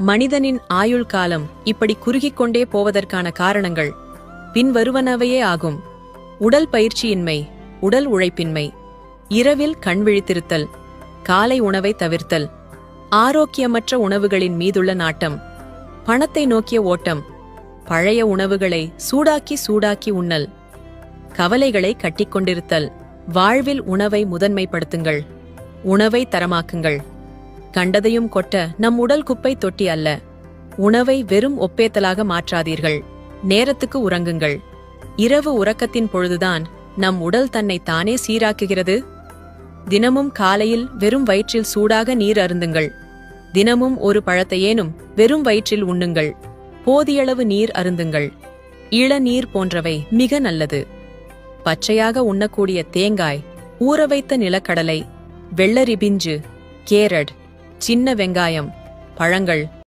மனிதனின் ஆயுள் காலம் இப்படி குறுகிக் கொண்டே போவதற்கான காரணங்கள் பின்வருவனவையே ஆகும். உடல் பயிற்சியின்மை, உடல் உழைப்பின்மை, இரவில் கண் விழித்திருத்தல், காலை உணவை தவிர்த்தல், ஆரோக்கியமற்ற உணவுகளின் மீதுள்ள நாட்டம், பணத்தை நோக்கிய ஓட்டம், பழைய உணவுகளை சூடாக்கி உண்ணல், கவலைகளை கட்டிக்கொண்டிருத்தல். வாழ்வில் உணவை முதன்மைப்படுத்துங்கள். உணவை தரமாக்குங்கள். கண்டதையும் கொட்ட நம் உடல் குப்பை தொட்டி அல்ல. உணவை வெறும் ஒப்பேத்தலாக மாற்றாதீர்கள். நேரத்துக்கு உறங்குங்கள். இரவு உறக்கத்தின் பொழுதுதான் நம் உடல் தன்னை தானே சீராக்குகிறது. தினமும் காலையில் வெறும் வயிற்றில் சூடாக நீர் அருந்துங்கள். தினமும் ஒரு பழத்தையேனும் வெறும் வயிற்றில் உண்ணுங்கள். போதியளவு நீர் அருந்துங்கள். இளநீர் போன்றவை மிக நல்லது. பச்சையாக உண்ணக்கூடிய தேங்காய், ஊறவைத்த நிலக்கடலை, வெள்ளரி பிஞ்சு, கேரட், சின்ன வெங்காயம், பழங்கள்